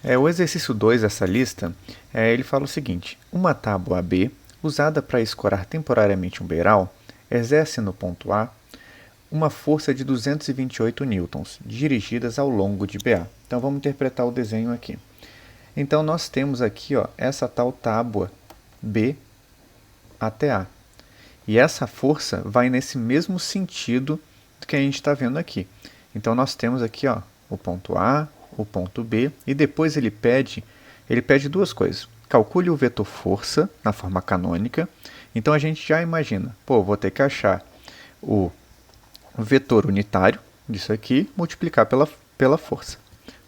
O exercício 2 dessa lista, ele fala o seguinte: uma tábua AB, usada para escorar temporariamente um beiral, exerce no ponto A uma força de 228 newtons, dirigidas ao longo de BA. Então vamos interpretar o desenho aqui. Então nós temos aqui essa tal tábua B até A. E essa força vai nesse mesmo sentido que a gente está vendo aqui. Então nós temos aqui o ponto A, o ponto B, e depois ele pede duas coisas. Calcule o vetor força na forma canônica. Então a gente já imagina, vou ter que achar o vetor unitário disso aqui, multiplicar pela força.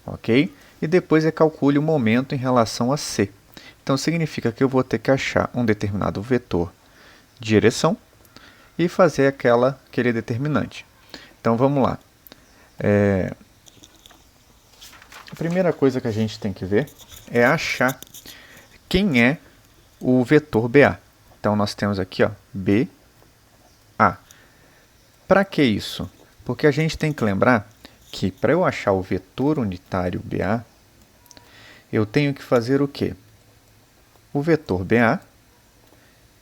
Ok? E depois calcule o momento em relação a C. Então significa que eu vou ter que achar um determinado vetor direção e fazer aquele determinante. Então vamos lá. A primeira coisa que a gente tem que ver é achar quem é o vetor BA. Então nós temos aqui BA. Para que isso? Porque a gente tem que lembrar que para eu achar o vetor unitário BA, eu tenho que fazer o quê? O vetor BA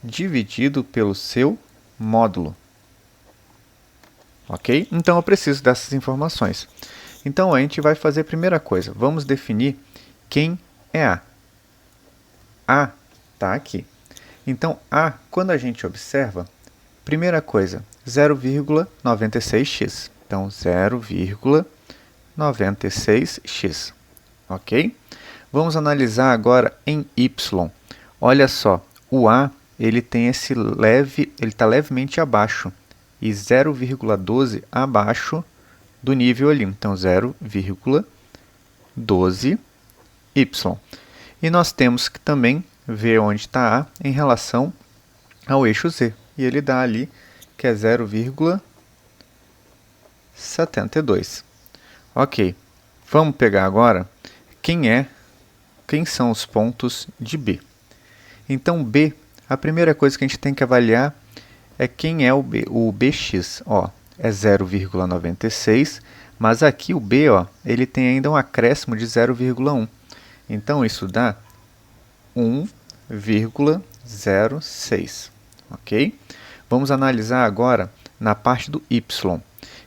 dividido pelo seu módulo. Ok? Então eu preciso dessas informações. Então a gente vai fazer a primeira coisa. Vamos definir quem é A. A está aqui. Então A, quando a gente observa, primeira coisa, 0,96x. Então 0,96x. Ok? Vamos analisar agora em y. Olha só, o A ele tem ele está levemente abaixo e 0,12 abaixo do nível ali. Então 0,12y. E nós temos que também ver onde está A em relação ao eixo Z. E ele dá ali que é 0,72. Ok, vamos pegar agora quem são os pontos de B. Então B, a primeira coisa que a gente tem que avaliar é quem é o B. O BX é 0,96, mas aqui o B ele tem ainda um acréscimo de 0,1. Então isso dá 1,06. Ok? Vamos analisar agora na parte do Y.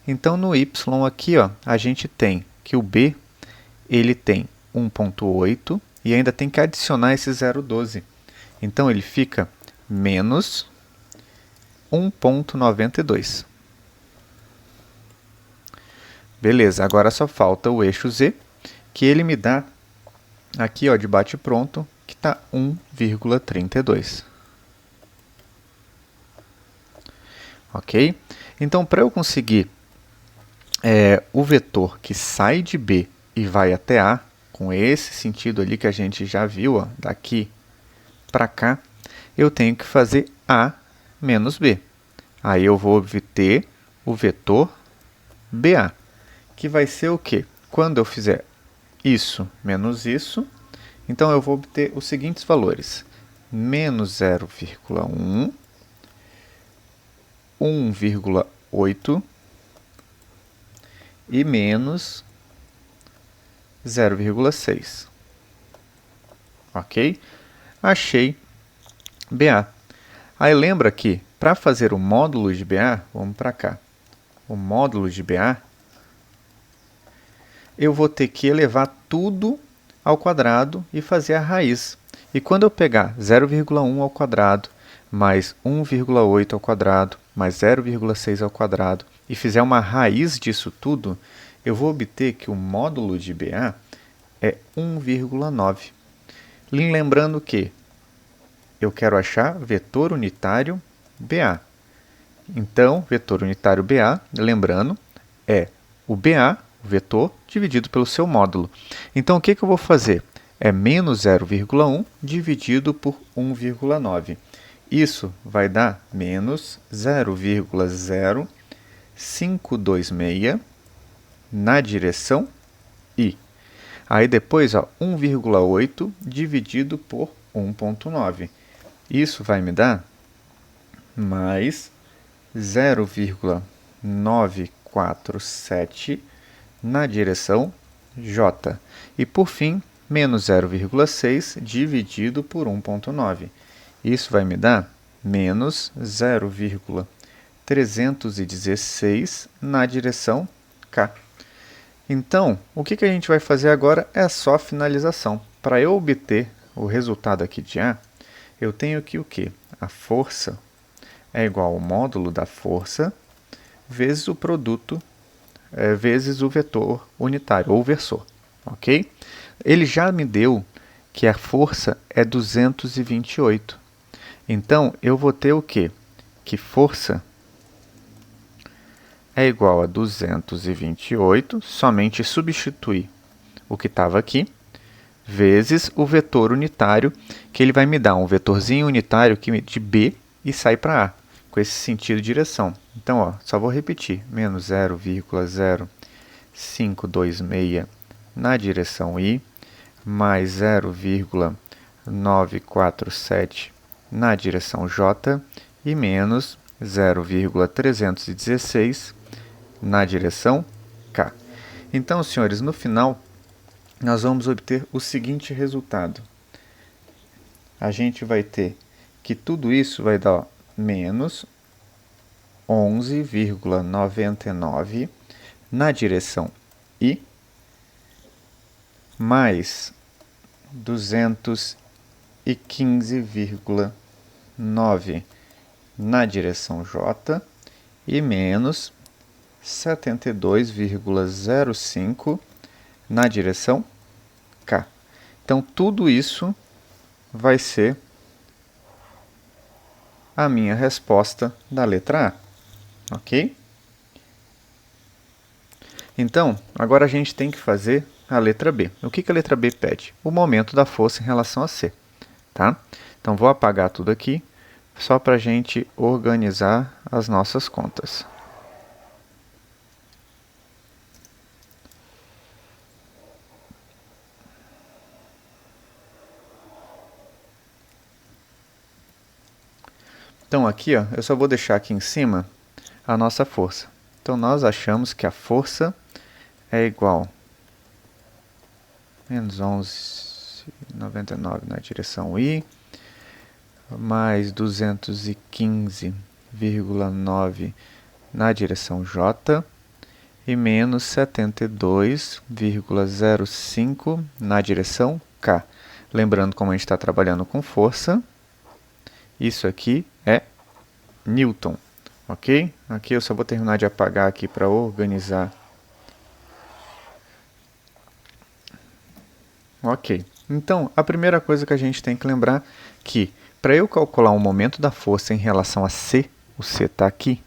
Então, no Y aqui, a gente tem que o B ele tem 1,8 e ainda tem que adicionar esse 0,12. Então, ele fica menos 1,92. Beleza, agora só falta o eixo Z, que ele me dá aqui de bate-pronto, que está 1,32. Ok? Então, para eu conseguir o vetor que sai de B e vai até A, com esse sentido ali que a gente já viu, daqui para cá, eu tenho que fazer A menos B. Aí eu vou obter o vetor BA, que vai ser o quê? Quando eu fizer isso menos isso, então eu vou obter os seguintes valores: menos 0,1, 1,8 e menos 0,6. Ok? Achei BA. Aí lembra que para fazer o módulo de BA, vamos para cá. O módulo de BA, eu vou ter que elevar tudo ao quadrado e fazer a raiz. E quando eu pegar 0,1 ao quadrado, mais 1,8 ao quadrado, mais 0,6 ao quadrado, e fizer uma raiz disso tudo, eu vou obter que o módulo de BA é 1,9. Lembrando que eu quero achar vetor unitário BA. Então, vetor unitário BA, lembrando, é o BA, o vetor, dividido pelo seu módulo. Então, o que eu vou fazer? É menos 0,1 dividido por 1,9. Isso vai dar menos 0,0526 na direção I. Aí depois, 1,8 dividido por 1,9. Isso vai me dar mais 0,947 na direção J. E por fim, menos 0,6 dividido por 1,9. Isso vai me dar menos 0,316 na direção K. Então, o que a gente vai fazer agora é só finalização. Para eu obter o resultado aqui de A, eu tenho que o quê? A força é igual ao módulo da força vezes o produto, vezes o vetor unitário, ou versor. Ok? Ele já me deu que a força é 228. Então, eu vou ter o quê? Que força é igual a 228, somente substituir o que estava aqui, vezes o vetor unitário, que ele vai me dar um vetorzinho unitário de B e sai para A, com esse sentido de direção. Então, ó, só vou repetir, menos 0,0526 na direção I, mais 0,947 na direção J e menos 0,316 na direção K. Então, senhores, no final, nós vamos obter o seguinte resultado. A gente vai ter que tudo isso vai dar menos 11,99 na direção I, mais 215,9 na direção J e menos 72,05 na direção K. Então, tudo isso vai ser a minha resposta da letra A. Ok? Então, agora a gente tem que fazer a letra B. O que a letra B pede? O momento da força em relação a C. Tá? Então, vou apagar tudo aqui, só para a gente organizar as nossas contas. Então, aqui, ó, eu só vou deixar aqui em cima a nossa força. Então, nós achamos que a força é igual a menos 11,99 na direção I, mais 215,9 na direção J e menos 72,05 na direção K. Lembrando, como a gente está trabalhando com força, isso aqui é Newton, ok? Aqui eu só vou terminar de apagar aqui para organizar. Ok, então a primeira coisa que a gente tem que lembrar é que para eu calcular o momento da força em relação a C, o C está aqui,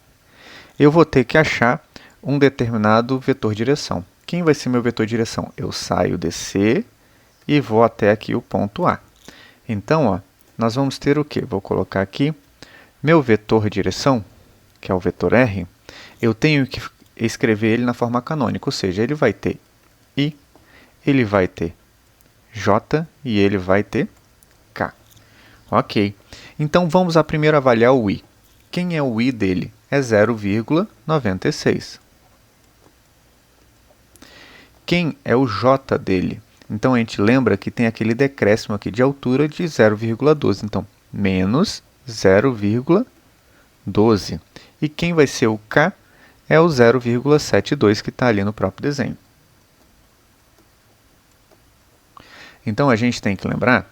eu vou ter que achar um determinado vetor direção. Quem vai ser meu vetor direção? Eu saio de C e vou até aqui o ponto A. Então, ó, nós vamos ter o quê? Vou colocar aqui meu vetor direção, que é o vetor R, eu tenho que escrever ele na forma canônica, ou seja, ele vai ter I, ele vai ter J e ele vai ter K. Ok. Então, vamos primeiro avaliar o I. Quem é o I dele? É 0,96. Quem é o J dele? Então, a gente lembra que tem aquele decréscimo aqui de altura de 0,12. Então, menos 0,12. E quem vai ser o K? É o 0,72 que está ali no próprio desenho. Então, a gente tem que lembrar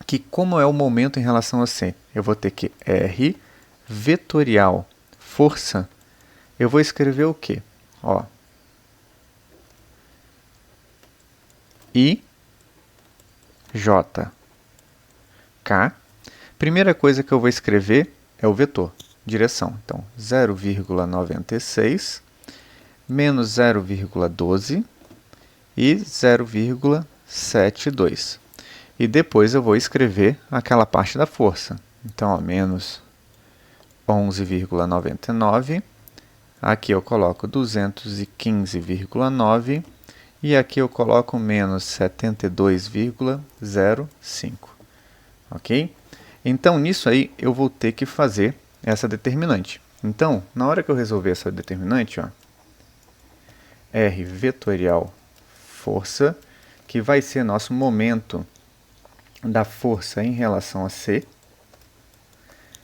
que como é o momento em relação a C, eu vou ter que R vetorial força, eu vou escrever o quê? Ó, I, J, K. Primeira coisa que eu vou escrever é o vetor, direção. Então, 0,96 menos 0,12 e 0,72. E depois eu vou escrever aquela parte da força. Então, ó, menos 11,99. Aqui eu coloco 215,9. E aqui eu coloco menos 72,05. Ok? Então, nisso aí, eu vou ter que fazer essa determinante. Então, na hora que eu resolver essa determinante, ó, R vetorial força, que vai ser nosso momento da força em relação a C,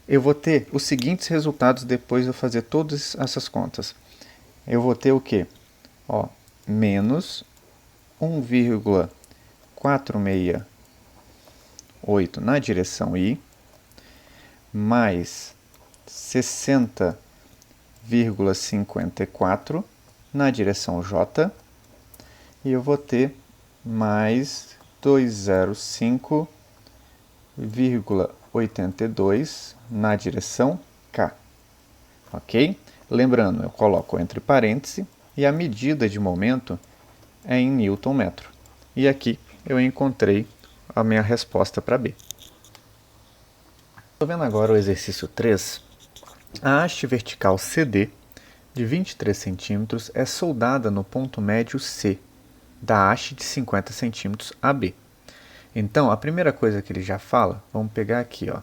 eu vou ter os seguintes resultados depois de eu fazer todas essas contas. Eu vou ter o quê? Ó, menos 1,468 na direção I, mais 60,54 na direção J, e eu vou ter mais 205,82 na direção K. Ok? Lembrando, eu coloco entre parênteses e a medida de momento é em Newton-metro. E aqui eu encontrei a minha resposta para B. Estou vendo agora o exercício 3. A haste vertical CD de 23 cm é soldada no ponto médio C da haste de 50 cm AB. Então, a primeira coisa que ele já fala, vamos pegar aqui, ó,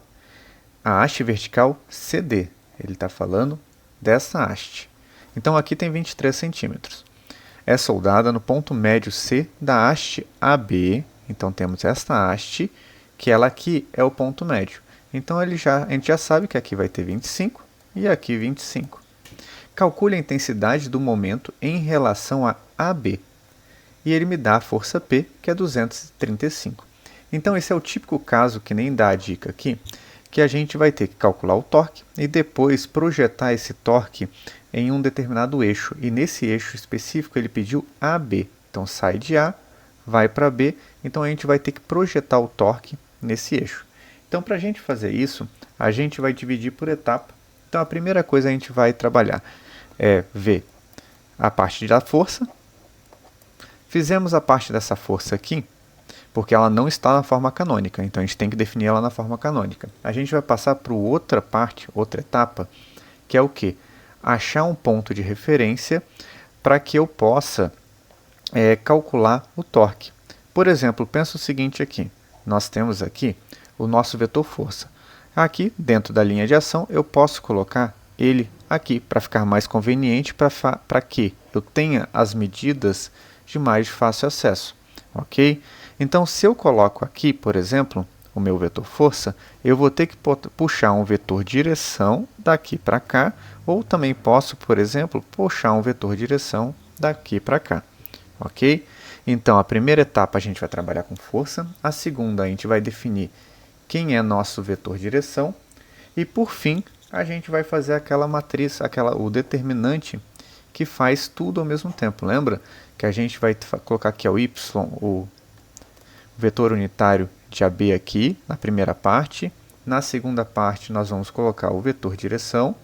a haste vertical CD. Ele está falando dessa haste. Então, aqui tem 23 centímetros. É soldada no ponto médio C da haste AB. Então, temos esta haste, que ela aqui é o ponto médio. Então, a gente já sabe que aqui vai ter 25 e aqui 25. Calcule a intensidade do momento em relação a AB. E ele me dá a força P, que é 235. Então, esse é o típico caso, que nem dá a dica aqui, que a gente vai ter que calcular o torque e depois projetar esse torque em um determinado eixo. E nesse eixo específico ele pediu AB. Então, sai de A, vai para B. Então, a gente vai ter que projetar o torque nesse eixo. Então, para a gente fazer isso, a gente vai dividir por etapa. Então, a primeira coisa a gente vai trabalhar é ver a parte da força. Fizemos a parte dessa força aqui, porque ela não está na forma canônica, então a gente tem que definir ela na forma canônica. A gente vai passar para outra parte, outra etapa, que é o quê? Achar um ponto de referência para que eu possa calcular o torque. Por exemplo, pensa o seguinte aqui, nós temos aqui o nosso vetor força. Aqui, dentro da linha de ação, eu posso colocar ele aqui, para ficar mais conveniente, para que eu tenha as medidas de mais fácil acesso, ok? Então, se eu coloco aqui, por exemplo, o meu vetor força, eu vou ter que puxar um vetor direção daqui para cá, ou também posso, por exemplo, puxar um vetor direção daqui para cá, ok? Então, a primeira etapa a gente vai trabalhar com força, a segunda a gente vai definir quem é nosso vetor direção, e por fim, a gente vai fazer aquela matriz, o determinante que faz tudo ao mesmo tempo. Lembra que a gente vai colocar aqui o y, o vetor unitário de AB aqui, na primeira parte. Na segunda parte, nós vamos colocar o vetor direção.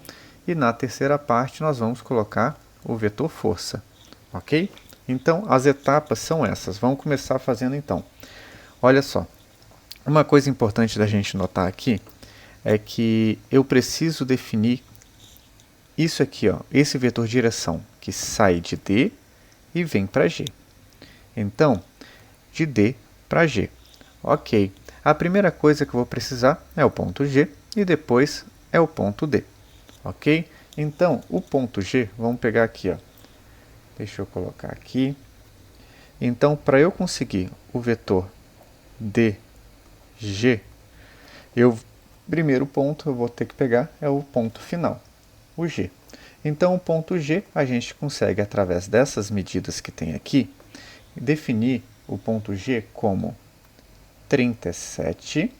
E na terceira parte, nós vamos colocar o vetor força. Ok? Então, as etapas são essas. Vamos começar fazendo então. Olha só. Uma coisa importante da gente notar aqui é que eu preciso definir isso aqui, ó, esse vetor direção, que sai de D e vem para G. Então, de D para G. Ok. A primeira coisa que eu vou precisar é o ponto G e depois é o ponto D. Ok? Então, o ponto G, vamos pegar aqui, ó. Deixa eu colocar aqui. Então, para eu conseguir o vetor DG, primeiro ponto eu vou ter que pegar é o ponto final, o G. Então, o ponto G a gente consegue, através dessas medidas que tem aqui, definir o ponto G como 37,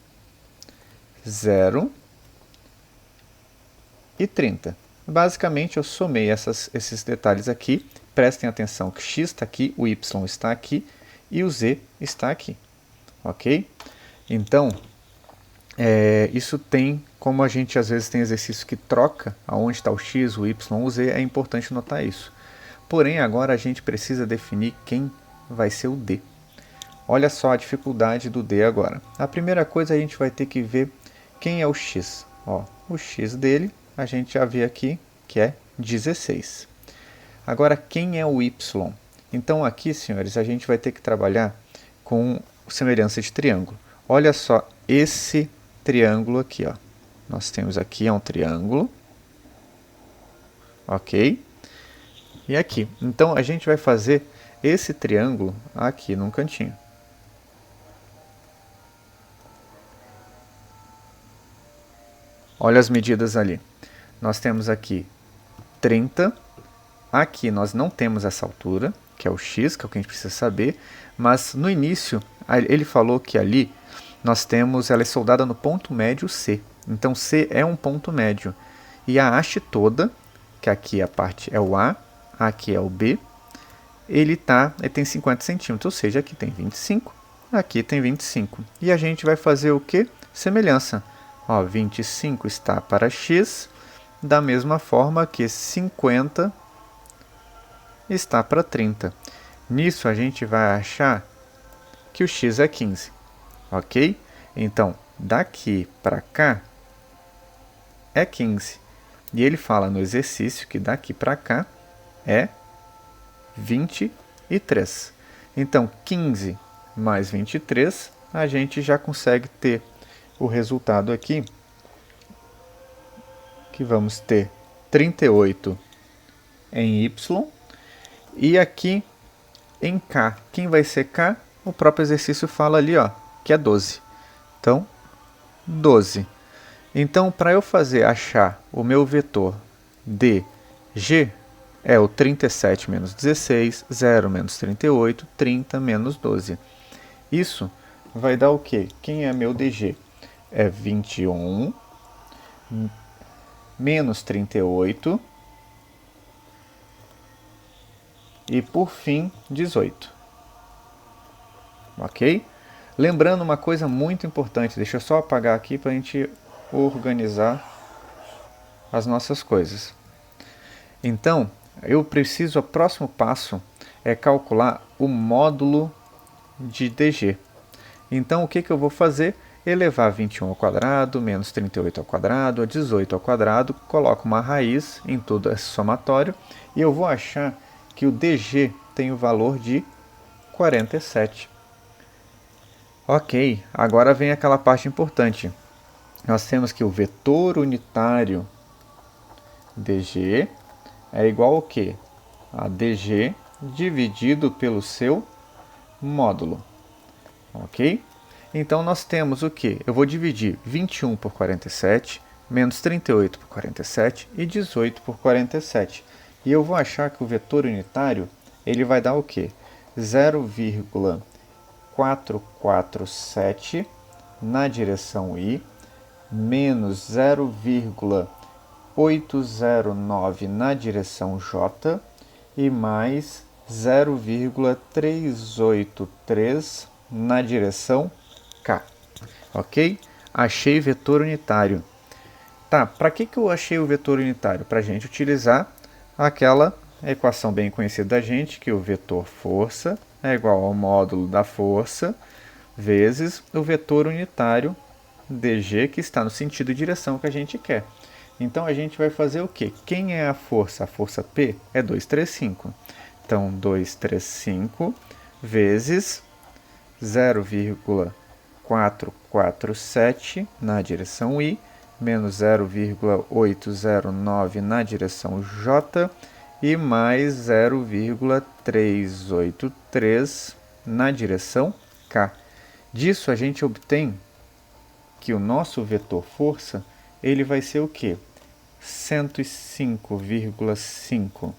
0 e 30. Basicamente, eu somei esses detalhes aqui. Prestem atenção que x está aqui, o y está aqui e o z está aqui. Ok? Então, isso tem, como a gente às vezes tem exercício que troca aonde está o x, o y, o z, é importante notar isso. Porém, agora a gente precisa definir quem vai ser o d. Olha só a dificuldade do d agora. A primeira coisa, a gente vai ter que ver quem é o x. Ó, o x dele, a gente já vê aqui que é 16. Agora, quem é o y? Então, aqui, senhores, a gente vai ter que trabalhar com semelhança de triângulo. Olha só esse triângulo aqui, ó. Nós temos aqui um triângulo, ok? E aqui. Então, a gente vai fazer esse triângulo aqui num cantinho, olha as medidas ali. Nós temos aqui 30, aqui nós não temos essa altura, que é o x, que é o que a gente precisa saber, mas no início ele falou que ali nós temos, ela é soldada no ponto médio C, então C é um ponto médio, e a haste toda, que aqui a parte é o A, aqui é o B, ele tem 50 centímetros, ou seja, aqui tem 25, aqui tem 25. E a gente vai fazer o que? Semelhança. Ó, 25 está para x, da mesma forma que 50 está para 30. Nisso a gente vai achar que o x é 15, ok? Então, daqui para cá é 15. E ele fala no exercício que daqui para cá é 23. Então, 15 mais 23, a gente já consegue ter o resultado aqui, que vamos ter 38 em y, e aqui em k. Quem vai ser k? O próprio exercício fala ali, ó, que é 12. Então, 12. Então, para eu achar o meu vetor dg, é o 37 menos 16, 0 menos 38, 30 menos 12. Isso vai dar o quê? Quem é meu dg? É 21 menos 38 e, por fim, 18. Ok? Lembrando uma coisa muito importante, deixa eu só apagar aqui para a gente organizar as nossas coisas. Então, o próximo passo é calcular o módulo de dg. Então, o que eu vou fazer? Elevar 21 ao quadrado, menos 38 ao quadrado, a 18 ao quadrado, coloco uma raiz em todo esse somatório e eu vou achar que o dg tem o valor de 47. Ok, agora vem aquela parte importante. Nós temos que o vetor unitário dg é igual ao quê? A dg dividido pelo seu módulo. Ok? Então, nós temos o quê? Eu vou dividir 21 por 47, menos 38 por 47 e 18 por 47. E eu vou achar que o vetor unitário ele vai dar o quê? 0,447 na direção y, menos 0,809 na direção j e mais 0,383 na direção k. Ok? Achei vetor unitário. Tá, para que eu achei o vetor unitário? Para a gente utilizar aquela equação bem conhecida da gente, que o vetor força é igual ao módulo da força vezes o vetor unitário dg, que está no sentido e direção que a gente quer. Então, a gente vai fazer o quê? Quem é a força? A força P é 235. Então, 235 vezes 0,447 na direção y, menos 0,809 na direção j e mais 0,383 na direção k. Disso a gente obtém que o nosso vetor força ele vai ser o quê? 105,5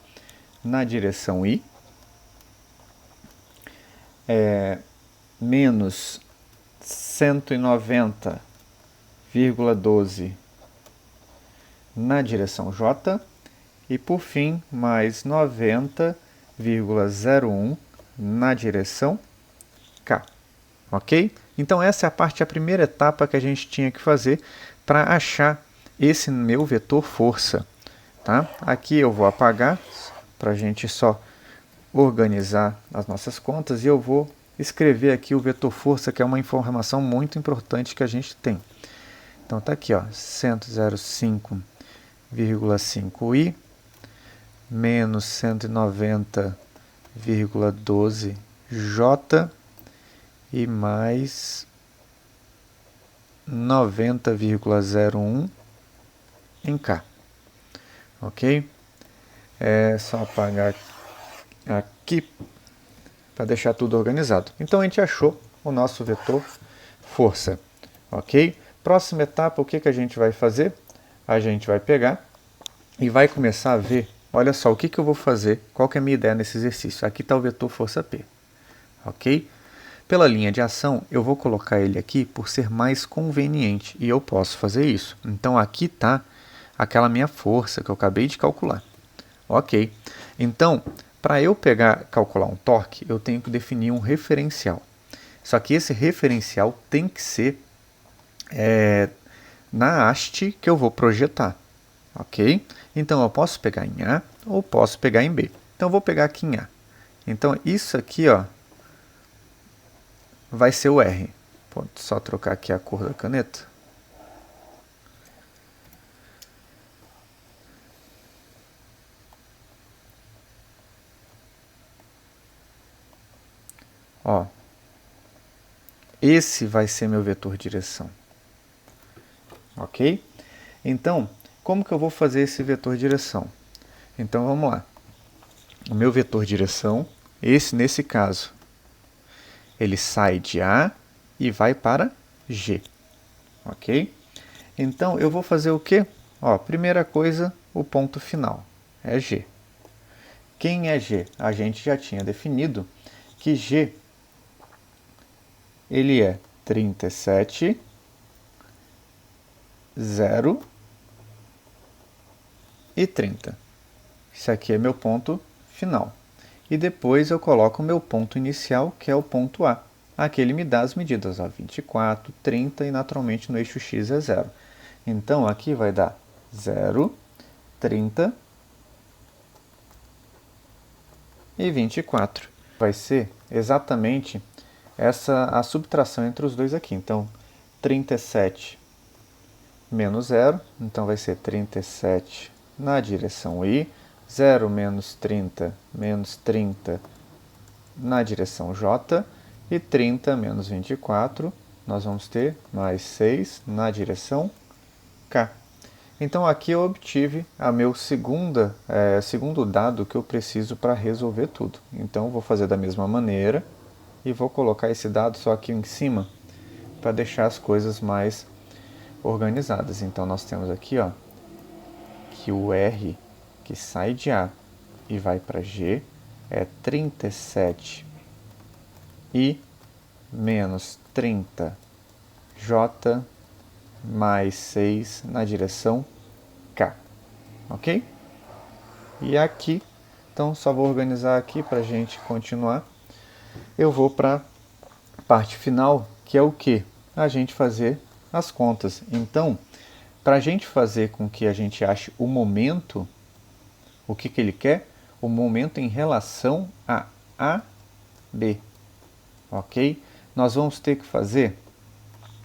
na direção y, menos 190,12 na direção j e, por fim, mais 90,01 na direção k. Ok? Então, essa é a primeira etapa que a gente tinha que fazer para achar esse meu vetor força. Tá? Aqui eu vou apagar para a gente só organizar as nossas contas e eu vou escrever aqui o vetor força, que é uma informação muito importante que a gente tem. Então, está aqui, ó, 105,5i menos 190,12j e mais 90,01 em K. Ok? É só apagar aqui para deixar tudo organizado. Então, a gente achou o nosso vetor força. Ok? Próxima etapa, o que a gente vai fazer? a gente vai pegar e vai começar a ver, olha só, o que, que eu vou fazer, qual que é a minha ideia nesse exercício. Aqui está o vetor força P, ok? Pela linha de ação, eu vou colocar ele aqui por ser mais conveniente, e eu posso fazer isso. Então, aqui está aquela minha força que eu acabei de calcular. Ok. Então, para eu calcular um torque, eu tenho que definir um referencial. Só que esse referencial tem que ser na haste que eu vou projetar. Ok? Então, eu posso pegar em A ou posso pegar em B. Então, eu vou pegar aqui em A. Então, isso aqui, ó, vai ser o R. Vou só trocar aqui a cor da caneta. Ó, esse vai ser meu vetor direção. Ok? Então, como que eu vou fazer esse vetor direção? Então, vamos lá. O meu vetor direção, nesse caso, ele sai de A e vai para G. Ok? Então, eu vou fazer o quê? Ó, primeira coisa, o ponto final é G. Quem é G? A gente já tinha definido que G ele é 37, 0 e 30. Isso aqui é meu ponto final. E depois eu coloco o meu ponto inicial, que é o ponto A. Aqui ele me dá as medidas, ó, 24, 30 e naturalmente no eixo X é 0. Então aqui vai dar 0, 30 e 24. Vai ser exatamente a subtração entre os dois aqui. Então 37 menos 0, então vai ser 37 na direção I, 0 menos 30 na direção J, e 30 menos 24, nós vamos ter mais 6 na direção K. Então aqui eu obtive a meu segundo dado que eu preciso para resolver tudo. Então eu vou fazer da mesma maneira e vou colocar esse dado só aqui em cima para deixar as coisas mais organizadas. Então nós temos aqui, ó, que o R que sai de A e vai para G é 37 I menos 30 J mais 6 na direção K. Ok? E aqui, então só vou organizar aqui para a gente continuar. Eu vou para a parte final, que é o que? A gente fazer as contas. Então, para a gente fazer com que a gente ache o momento, o que ele quer? O momento em relação a AB. Ok? Nós vamos ter que fazer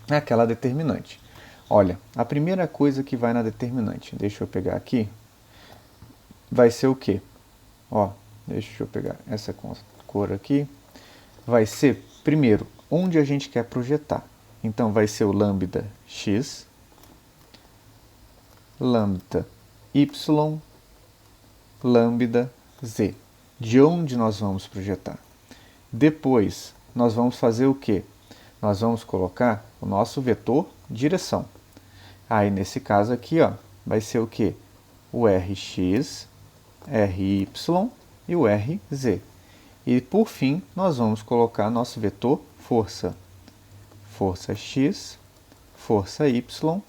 aquela determinante. Olha, a primeira coisa que vai na determinante, deixa eu pegar aqui, vai ser o quê? Ó, deixa eu pegar essa cor aqui. Vai ser, primeiro, onde a gente quer projetar. Então, vai ser o lambda x, lambda y, lambda z. De onde nós vamos projetar? Depois, nós vamos fazer o quê? Nós vamos colocar o nosso vetor direção. Aí, nesse caso aqui, ó, vai ser o quê? O Rx, Ry e o Rz. E, por fim, nós vamos colocar nosso vetor força. Força x, força y,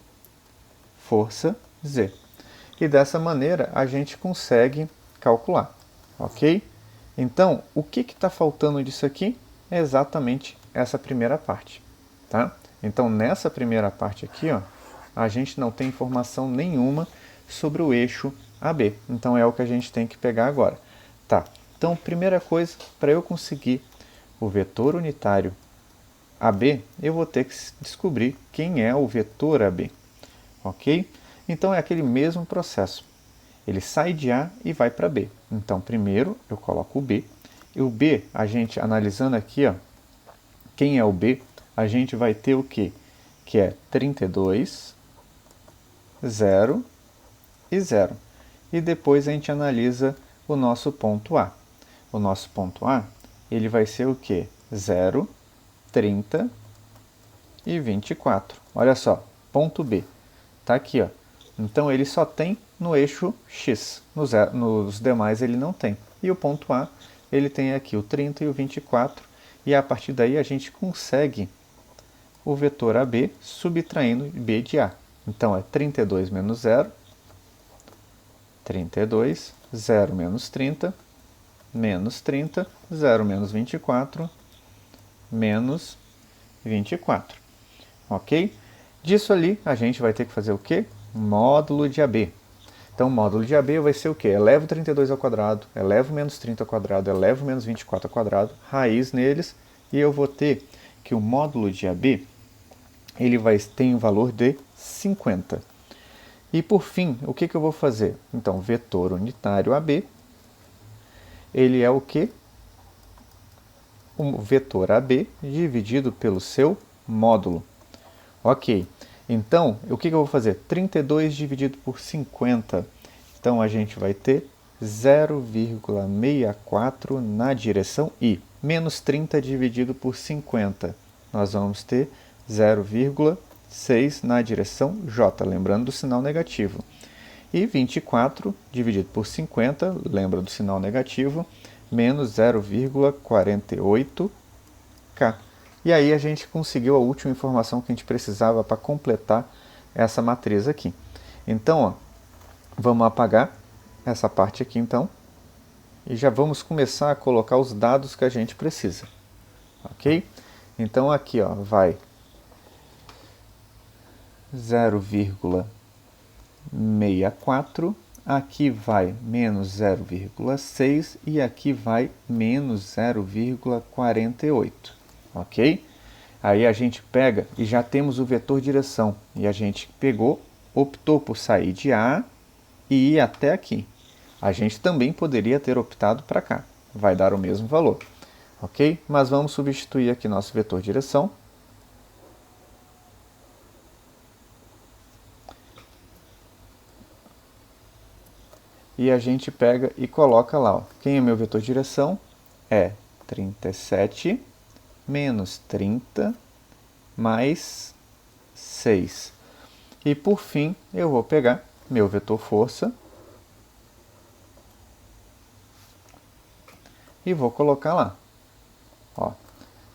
força z. E dessa maneira a gente consegue calcular, ok? Então, o que está faltando disso aqui é exatamente essa primeira parte, tá? Então, nessa primeira parte aqui, ó, a gente não tem informação nenhuma sobre o eixo AB. Então, é o que a gente tem que pegar agora. Tá, então, primeira coisa, para eu conseguir o vetor unitário AB, eu vou ter que descobrir quem é o vetor AB, ok? Então, é aquele mesmo processo. Ele sai de A e vai para B. Então, primeiro eu coloco o B. E o B, a gente analisando aqui, ó, quem é o B, a gente vai ter o quê? Que é 32, 0 e 0. E depois a gente analisa o nosso ponto A. O nosso ponto A, ele vai ser o quê? 0, 30 e 24. Olha só, ponto B. Está aqui, ó, Então ele só tem no eixo x, nos demais ele não tem. E o ponto A, ele tem aqui o 30 e o 24, e a partir daí a gente consegue o vetor AB subtraindo B de A. Então é 32 menos 0, 32, 0 menos 30, menos 30, 0 menos 24, menos 24. Ok? Disso ali, a gente vai ter que fazer o quê? Módulo de AB. Então, o módulo de AB vai ser o quê? Elevo 32 ao quadrado, elevo menos 30 ao quadrado, elevo menos 24 ao quadrado, raiz neles, e eu vou ter que o módulo de AB ele tem um valor de 50. E por fim, o que eu vou fazer? Então, vetor unitário AB, ele é o quê? O vetor AB dividido pelo seu módulo. Ok, então, o que eu vou fazer? 32 dividido por 50. Então, a gente vai ter 0,64 na direção I. Menos 30 dividido por 50. Nós vamos ter 0,6 na direção J, lembrando do sinal negativo. E 24 dividido por 50, lembra do sinal negativo, menos 0,48K. E aí a gente conseguiu a última informação que a gente precisava para completar essa matriz aqui. Então, ó, vamos apagar essa parte aqui então, e já vamos começar a colocar os dados que a gente precisa. Ok? Então aqui ó, vai 0,64, aqui vai menos 0,6 e aqui vai menos 0,48. Ok? Aí a gente pega e já temos o vetor direção. E a gente pegou, optou por sair de A e ir até aqui. A gente também poderia ter optado para cá. Vai dar o mesmo valor. Ok? Mas vamos substituir aqui nosso vetor direção. E a gente pega e coloca lá. Ó. Quem é meu vetor direção? É 37 menos 30 mais 6. E por fim, eu vou pegar meu vetor força e vou colocar lá. Ó,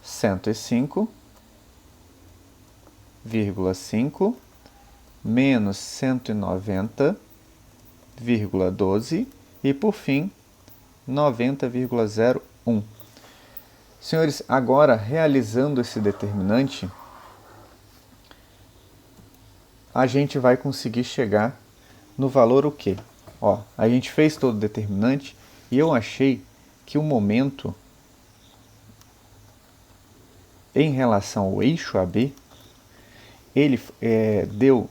105,5 menos 190,12 e por fim 90,01. Senhores, agora realizando esse determinante, a gente vai conseguir chegar no valor o quê? Ó, a gente fez todo o determinante e eu achei que o momento em relação ao eixo AB, ele deu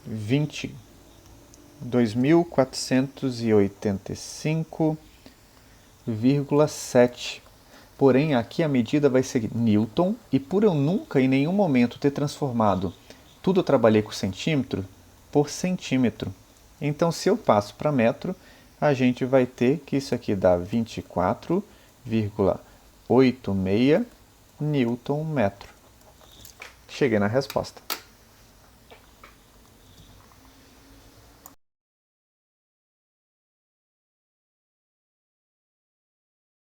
22.485,7. Porém, aqui a medida vai ser Newton, e por eu nunca em nenhum momento ter transformado tudo eu trabalhei com centímetro por centímetro. Então, se eu passo para metro, a gente vai ter que isso aqui dá 24,86 Newton metro. Cheguei na resposta.